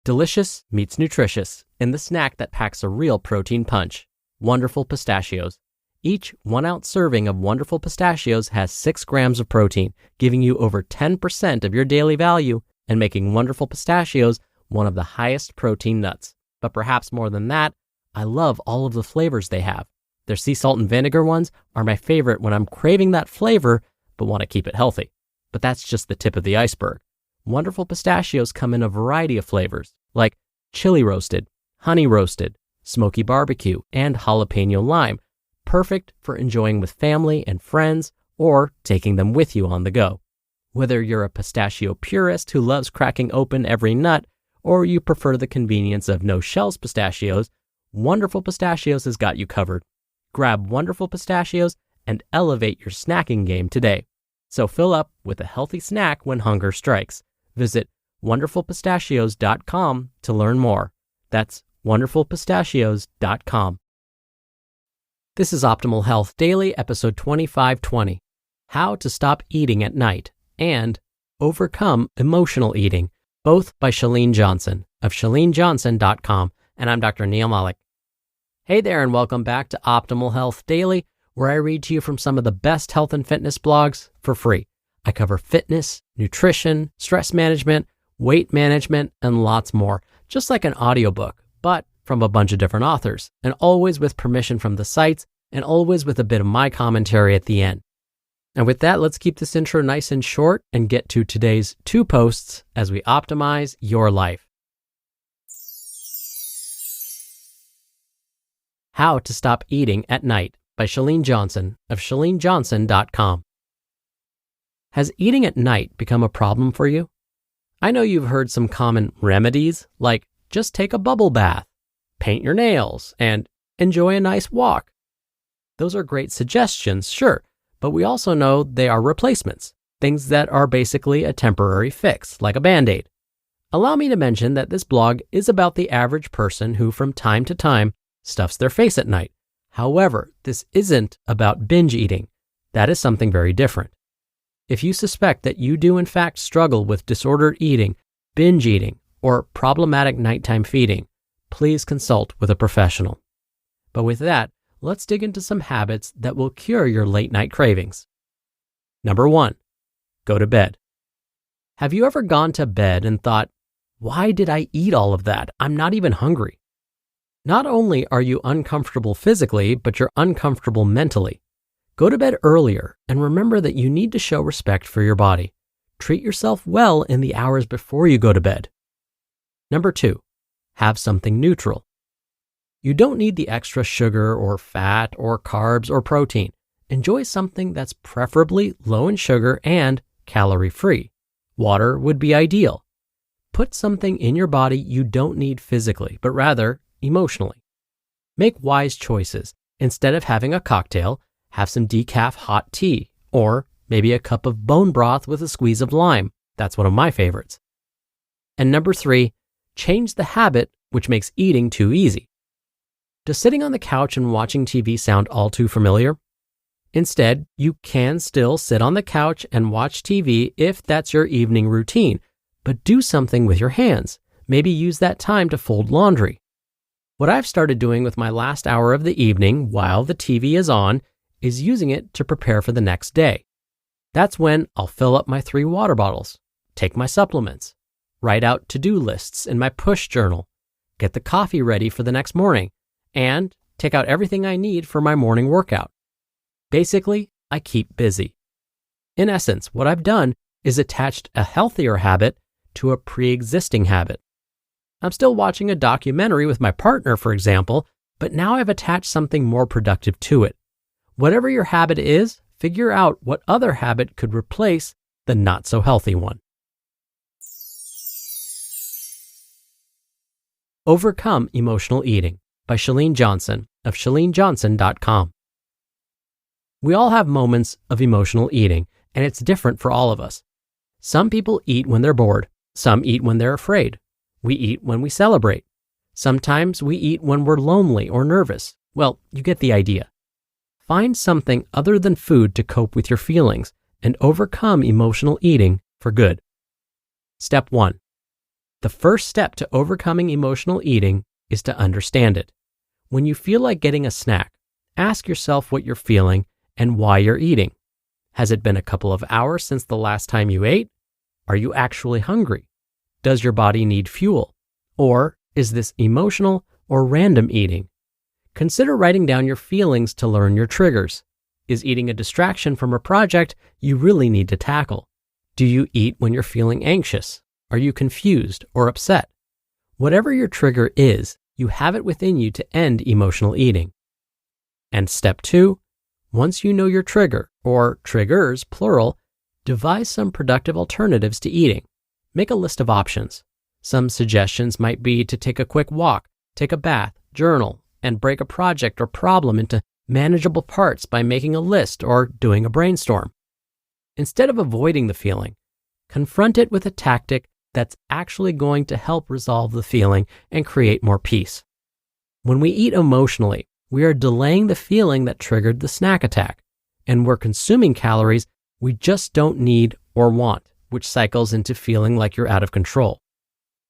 Delicious meets nutritious in the snack that packs a real protein punch. Wonderful Pistachios. Each 1-ounce serving of Wonderful Pistachios has 6 grams of protein, giving you over 10% of your daily value and making Wonderful Pistachios one of the highest protein nuts. But perhaps more than that, I love all of the flavors they have. Their sea salt and vinegar ones are my favorite when I'm craving that flavor but want to keep it healthy. But that's just the tip of the iceberg. Wonderful Pistachios come in a variety of flavors, like chili roasted, honey roasted, smoky barbecue, and jalapeno lime, perfect for enjoying with family and friends or taking them with you on the go. Whether you're a pistachio purist who loves cracking open every nut, or you prefer the convenience of no-shells pistachios, Wonderful Pistachios has got you covered. Grab Wonderful Pistachios and elevate your snacking game today. So fill up with a healthy snack when hunger strikes. Visit wonderfulpistachios.com to learn more. That's wonderfulpistachios.com. This is Optimal Health Daily, episode 2520, How to Stop Eating at Night and Overcome Emotional Eating, both by Chalene Johnson of chalenejohnson.com, and I'm Dr. Neil Malik. Hey there, and welcome back to Optimal Health Daily, where I read to you from some of the best health and fitness blogs for free. I cover fitness, nutrition, stress management, weight management, and lots more, just like an audiobook, but from a bunch of different authors, and always with permission from the sites, and always with a bit of my commentary at the end. And with that, let's keep this intro nice and short and get to today's 2 posts as we optimize your life. How to Stop Eating at Night by Chalene Johnson of chalenejohnson.com. Has eating at night become a problem for you? I know you've heard some common remedies like just take a bubble bath, paint your nails, and enjoy a nice walk. Those are great suggestions, sure, but we also know they are replacements, things that are basically a temporary fix, like a Band-Aid. Allow me to mention that this blog is about the average person who from time to time stuffs their face at night. However, this isn't about binge eating. That is something very different. If you suspect that you do in fact struggle with disordered eating, binge eating, or problematic nighttime feeding, please consult with a professional. But with that, let's dig into some habits that will cure your late night cravings. Number 1, go to bed. Have you ever gone to bed and thought, why did I eat all of that? I'm not even hungry. Not only are you uncomfortable physically, but you're uncomfortable mentally. Go to bed earlier and remember that you need to show respect for your body. Treat yourself well in the hours before you go to bed. Number 2, have something neutral. You don't need the extra sugar or fat or carbs or protein. Enjoy something that's preferably low in sugar and calorie-free. Water would be ideal. Put something in your body you don't need physically, but rather emotionally. Make wise choices. Instead of having a cocktail, have some decaf hot tea, or maybe a cup of bone broth with a squeeze of lime. That's one of my favorites. And number 3, change the habit which makes eating too easy. Does sitting on the couch and watching TV sound all too familiar? Instead, you can still sit on the couch and watch TV if that's your evening routine, but do something with your hands. Maybe use that time to fold laundry. What I've started doing with my last hour of the evening while the TV is on is using it to prepare for the next day. That's when I'll fill up my 3 water bottles, take my supplements, write out to-do lists in my push journal, get the coffee ready for the next morning, and take out everything I need for my morning workout. Basically, I keep busy. In essence, what I've done is attached a healthier habit to a pre-existing habit. I'm still watching a documentary with my partner, for example, but now I've attached something more productive to it. Whatever your habit is, figure out what other habit could replace the not-so-healthy one. Overcome Emotional Eating by Chalene Johnson of chalenejohnson.com. We all have moments of emotional eating, and it's different for all of us. Some people eat when they're bored. Some eat when they're afraid. We eat when we celebrate. Sometimes we eat when we're lonely or nervous. Well, you get the idea. Find something other than food to cope with your feelings and overcome emotional eating for good. Step 1. The first step to overcoming emotional eating is to understand it. When you feel like getting a snack, ask yourself what you're feeling and why you're eating. Has it been a couple of hours since the last time you ate? Are you actually hungry? Does your body need fuel? Or is this emotional or random eating? Consider writing down your feelings to learn your triggers. Is eating a distraction from a project you really need to tackle? Do you eat when you're feeling anxious? Are you confused or upset? Whatever your trigger is, you have it within you to end emotional eating. And step 2, once you know your trigger, or triggers, plural, devise some productive alternatives to eating. Make a list of options. Some suggestions might be to take a quick walk, take a bath, journal, and break a project or problem into manageable parts by making a list or doing a brainstorm. Instead of avoiding the feeling, confront it with a tactic that's actually going to help resolve the feeling and create more peace. When we eat emotionally, we are delaying the feeling that triggered the snack attack, and we're consuming calories we just don't need or want, which cycles into feeling like you're out of control.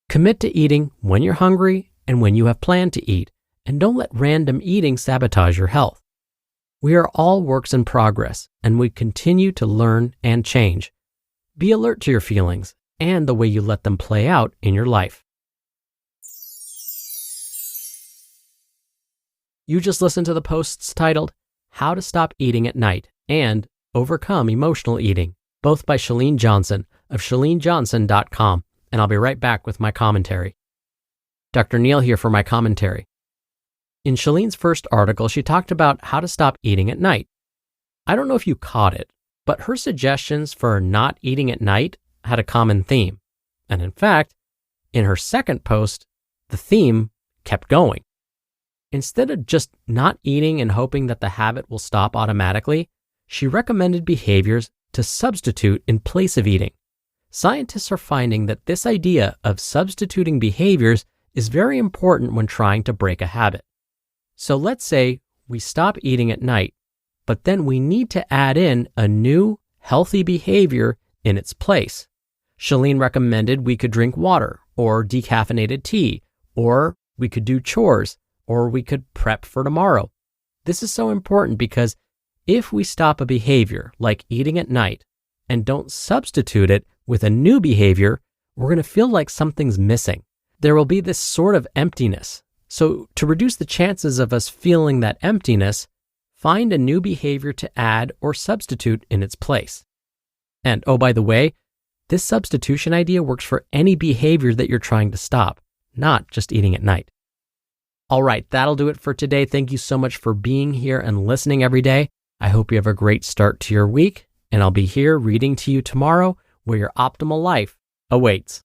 Commit to eating when you're hungry and when you have planned to eat, and don't let random eating sabotage your health. We are all works in progress, and we continue to learn and change. Be alert to your feelings and the way you let them play out in your life. You just listened to the posts titled, How to Stop Eating at Night and Overcome Emotional Eating, both by Chalene Johnson of ChaleneJohnson.com, and I'll be right back with my commentary. Dr. Neil here for my commentary. In Chalene's first article, she talked about how to stop eating at night. I don't know if you caught it, but her suggestions for not eating at night had a common theme. And in fact, in her second post, the theme kept going. Instead of just not eating and hoping that the habit will stop automatically, she recommended behaviors to substitute in place of eating. Scientists are finding that this idea of substituting behaviors is very important when trying to break a habit. So let's say we stop eating at night, but then we need to add in a new, healthy behavior in its place. Chalene recommended we could drink water or decaffeinated tea, or we could do chores, or we could prep for tomorrow. This is so important because if we stop a behavior like eating at night and don't substitute it with a new behavior, we're going to feel like something's missing. There will be this sort of emptiness. So to reduce the chances of us feeling that emptiness, find a new behavior to add or substitute in its place. And oh, by the way, this substitution idea works for any behavior that you're trying to stop, not just eating at night. All right, that'll do it for today. Thank you so much for being here and listening every day. I hope you have a great start to your week, and I'll be here reading to you tomorrow where your optimal life awaits.